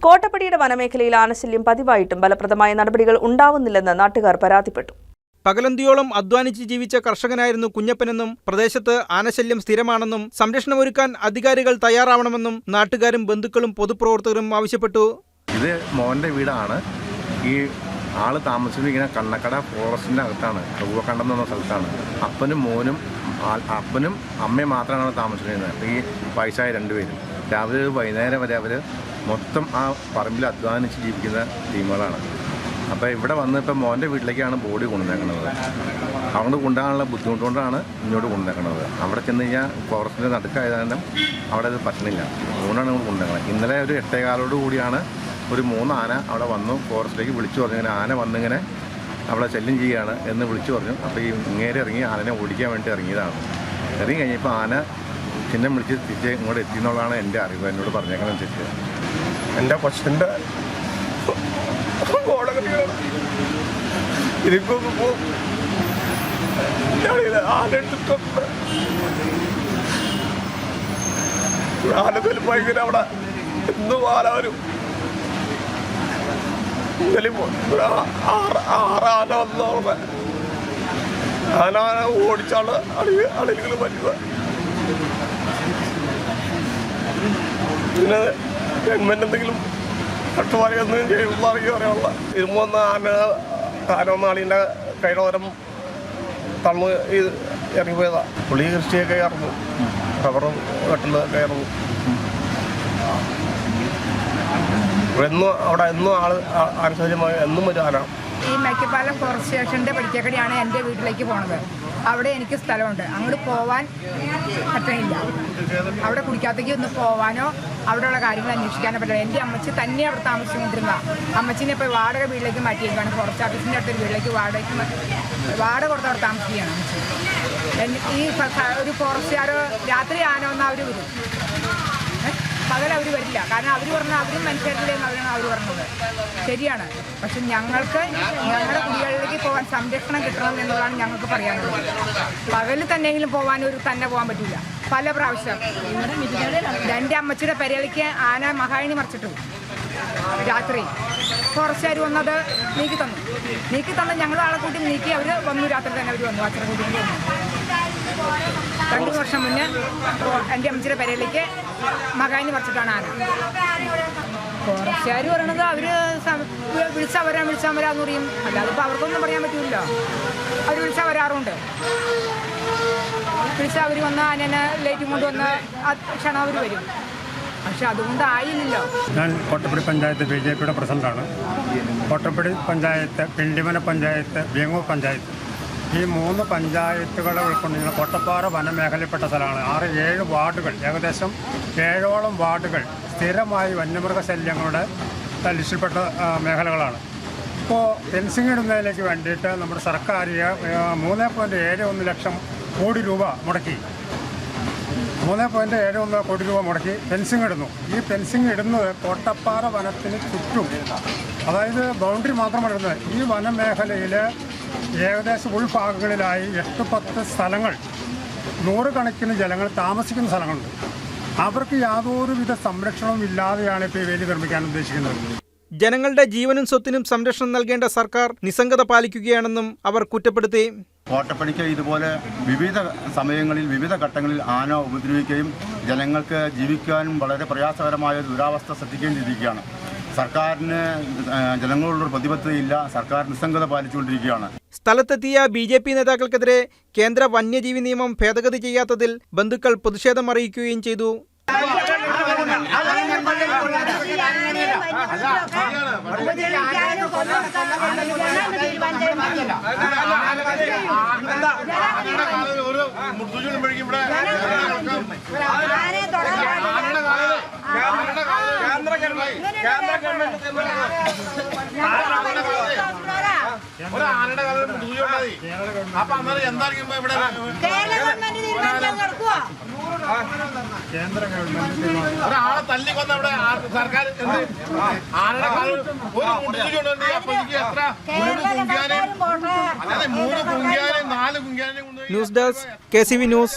കോട്ടപ്പടിയുടെ വനമേഖലയിൽ ആനശല്യം പതിവായിട്ടും ഫലപ്രദമായ നടപടികൾ ഉണ്ടാവുന്നില്ലെന്ന് നാട്ടുകാർ പരാതിപ്പെട്ടു. പകലന്തിയോളം അധ്വാനിച്ച് ജീവിച്ച കർഷകനായിരുന്നു കുഞ്ഞപ്പനെന്നും പ്രദേശത്ത് ആനശല്യം സ്ഥിരമാണെന്നും സംരക്ഷണമൊരുക്കാൻ അധികാരികൾ തയ്യാറാവണമെന്നും നാട്ടുകാരും ബന്ധുക്കളും പൊതുപ്രവർത്തകരും ആവശ്യപ്പെട്ടു. ഇത് മോൻ്റെ വീടാണ്. ഈ ആള് താമസിച്ചിരിക്കുന്ന കണ്ണക്കട ഫോറസ്റ്റിൻ്റെ അകത്താണ്, ചൊവ്വക്കണ്ടം എന്ന് പറഞ്ഞ സ്ഥലത്താണ്. അപ്പനും അമ്മയും മാത്രമാണ് താമസിക്കുന്നത്. അപ്പോൾ ഈ വയസ്സായ രണ്ടുപേരും രാവിലെ വൈകുന്നേരം വരെ അവർ മൊത്തം ആ പറമ്പിൽ അധ്വാനിച്ച് ജീവിക്കുന്ന ടീമുകളാണ്. അപ്പോൾ ഇവിടെ വന്ന് ഇപ്പം മോൻ്റെ വീട്ടിലേക്കാണ് ബോഡി കൊണ്ടുവന്നേക്കുന്നത്. അവിടെ കൊണ്ടുപോകാനുള്ള ബുദ്ധിമുട്ടുകൊണ്ടാണ് ഇങ്ങോട്ട് കൊണ്ടുവന്നേക്കുന്നത്. അവിടെ ചെന്ന് കഴിഞ്ഞാൽ ഫോറസ്റ്റിൻ്റെ നടുക്കായത് കാരണം അവിടെ അത് പറ്റണില്ല. അതുകൊണ്ടാണ് നമ്മൾ കൊണ്ടുവന്നത്. ഇന്നലെ ഒരു 8:15 കൂടിയാണ് ഒരു 3 ആന അവിടെ വന്നു. ഫോറസ്റ്റിലേക്ക് വിളിച്ചു പറഞ്ഞു, ഇങ്ങനെ ആന വന്നിങ്ങനെ അവളെ ശല്യം ചെയ്യുകയാണ് എന്ന് വിളിച്ചു പറഞ്ഞു. അപ്പോൾ ഈ ഇങ്ങേരെ ഇറങ്ങി ആനനെ ഓടിക്കാൻ വേണ്ടി ഇറങ്ങിയതാണ്. ഇറങ്ങി കഴിഞ്ഞപ്പോൾ ആന ചിഹ്നം വിളിച്ച് തിരിച്ച് ഇങ്ങോട്ട് എത്തി എന്നുള്ളതാണ് എൻ്റെ അറിവ്. എന്നോട് പറഞ്ഞേക്കണനുസരിച്ച് എൻ്റെ കൊച്ചിൻ്റെ ആനത്തിൽ ഭയങ്കര അവിടെ എന്നും ആന വരും. ആന വന്നോളെ ആന ഓടിച്ചാണ് അടികൾ പറ്റുക. പിന്നെ ഗവൺമെൻറ് എന്തെങ്കിലും കട്ടുപാടി എന്തെങ്കിലും ചെയ്യുമെന്ന് പറയാനുള്ള ഇരുമ്പൊന്ന് ആന വന്ന ആളിൻ്റെ കൈടോരം തള്ളു ഇറങ്ങിപ്പോയതാ. പുളി കൃഷിയൊക്കെ ഇറങ്ങും, റബ്ബറും വെട്ടുന്നതൊക്കെ ഇറങ്ങും. എന്നും അവിടെ എന്നും ആനുസര്യമായി എന്നും ഒരു ആന. ഈ മേക്കപ്പാലം ഫോറസ്റ്റ് സ്റ്റേഷൻ്റെ പടിക്കക്കടിയാണ് എൻ്റെ വീട്ടിലേക്ക് പോണത്. അവിടെ എനിക്ക് സ്ഥലമുണ്ട്. അങ്ങോട്ട് പോവാൻ പറ്റണില്ല. അവിടെ കുടിക്കാത്തേക്ക് ഒന്ന് പോവാനോ അവിടെയുള്ള കാര്യങ്ങൾ അന്വേഷിക്കാനോ പറ്റില്ല. എൻ്റെ അമ്മച്ചി തന്നെ അവിടെ താമസിച്ചുകൊണ്ടിരുന്ന അമ്മച്ചിനെ ഇപ്പോൾ വാടക വീട്ടിലേക്ക് മാറ്റിയിരിക്കുകയാണ്. ഫോറസ്റ്റ് ഓഫീസിൻ്റെ അടുത്തൊരു വീട്ടിലേക്ക് വാടക കൊടുത്ത് അവിടെ താമസിക്കുകയാണ് അമ്മച്ചി. ഈ ഒരു ഫോറസ്റ്റുകാരോ രാത്രി ആന വന്നാൽ അവർ വരും, പകൽ അവർ വരില്ല. കാരണം അവർ പറഞ്ഞാൽ അവരും മനുഷ്യരിലേന്ന് അവർ പറഞ്ഞത് ശരിയാണ്. പക്ഷെ ഞങ്ങൾക്ക് ഞങ്ങളുടെ കുടികളിലേക്ക് പോകാൻ സംരക്ഷണം കിട്ടണം എന്നുള്ളതാണ് ഞങ്ങൾക്ക് പറയാനുള്ളത്. പകലിൽ തന്നെയെങ്കിലും തന്നെ പോകാൻ പറ്റില്ല. പല പ്രാവശ്യം എൻ്റെ അമ്മച്ചിയുടെ പെരയിലേക്ക് ആന മഹായിണി മറിച്ചിട്ടു. രാത്രി ഫോറസ്റ്റുകാർ വന്നത് നീക്കി തന്നു ഞങ്ങൾ ആളെ കൂട്ടി നീക്കി അവർ വന്നു. രാത്രി തന്നെ അവർ വന്നു. അച്ഛനെ കൂട്ടി വന്നു. 2 വർഷം മുന്നേ എൻ്റെ അമ്മച്ചിയുടെ പെരയിലേക്ക് മഹായിണി മറിച്ചിട്ടാണ് ആന. ഫോറസ്റ്റുകാർ പറയണത് അവർ വിളിച്ചാൽ വരാന്ന് പറയും. അല്ലാതെ ഇപ്പോൾ അവർക്കൊന്നും പറയാൻ പറ്റില്ലല്ലോ. അവർ വിളിച്ചാൽ വരാറുണ്ട്. വിളിച്ചാൽ അവർ വന്ന് ആനനെ ലൈറ്റും കൊണ്ടുവന്ന് ക്ഷണം അവർ വരും. പക്ഷെ അതുകൊണ്ട് ആയില്ലല്ലോ. ഞാൻ കോട്ടപ്പടി പഞ്ചായത്ത് BJPയുടെ പ്രസിഡന്റാണ്. കോട്ടപ്പടി പഞ്ചായത്ത്, പിണ്ടിമന പഞ്ചായത്ത്, വേങ്ങൂർ പഞ്ചായത്ത്, ഈ 3 പഞ്ചായത്തുകളെ ഉൾക്കൊണ്ടിരുന്ന കോട്ടപ്പാറ വനമേഖലയിൽപ്പെട്ട സ്ഥലമാണ്. 6-7 വാർഡുകൾ, ഏകദേശം 7ഓളം വാർഡുകൾ സ്ഥിരമായി വന്യമൃഗശല്യങ്ങളുടെ ലിസ്റ്റിൽപ്പെട്ട മേഖലകളാണ്. ഇപ്പോൾ ഫെൻസിങ് ഇടുന്നതിലേക്ക് വേണ്ടിയിട്ട് നമ്മുടെ സർക്കാർ 3.71 ലക്ഷം കോടി രൂപ മുടക്കി. 3.71 കോടി രൂപ മുടക്കി ഫെൻസിങ് ഇടുന്നു. ഈ ഫെൻസിങ് ഇടുന്നത് കോട്ടപ്പാറ വനത്തിന് ചുറ്റും, അതായത് ബൗണ്ടറി മാത്രമാണ് ഇടുന്നത്. ഈ വനമേഖലയിൽ ഏകദേശം ഉൾഭാഗങ്ങളിലായി 8-10 സ്ഥലങ്ങൾ, 100 കണക്കിന് ജനങ്ങൾ താമസിക്കുന്ന സ്ഥലങ്ങളുണ്ട്. അവർക്ക് യാതൊരുവിധ സംരക്ഷണവും ഇല്ലാതെയാണ് ഇപ്പോൾ ഈ വേലി നിർമ്മിക്കാൻ ഉദ്ദേശിക്കുന്നത്. ജനങ്ങളുടെ ജീവനും സ്വത്തിനും സംരക്ഷണം നൽകേണ്ട സർക്കാർ നിസ്സംഗത പാലിക്കുകയാണെന്നും അവർ കുറ്റപ്പെടുത്തി. കോട്ടപ്പടിക്ക് ഇതുപോലെ വിവിധ സമയങ്ങളിൽ വിവിധ ഘട്ടങ്ങളിൽ ആന ഉപദ്രവിക്കുകയും ജനങ്ങൾക്ക് ജീവിക്കാനും വളരെ പ്രയാസകരമായ ദുരാവസ്ഥ സൃഷ്ടിക്കേണ്ടിയിരിക്കുകയാണ്. സർക്കാരിന് ജനങ്ങളോടുള്ള പ്രതിബദ്ധതയില്ല. സർക്കാർ നിസ്സംഗത പാലിച്ചുകൊണ്ടിരിക്കുകയാണ്. സ്ഥലത്തെത്തിയ BJP നേതാക്കൾക്കെതിരെ കേന്ദ്ര വന്യജീവി നിയമം ഭേദഗതി ചെയ്യാത്തതിൽ ബന്ധുക്കൾ പ്രതിഷേധം അറിയിക്കുകയും ചെയ്തു. കേന്ദ്ര ഗവൺമെന്റ് ഒരാളെ തല്ലിക്കൊന്ന ഇവിടെ സർക്കാർ ന്യൂസ് ഡെസ്ക് KCV ന്യൂസ്.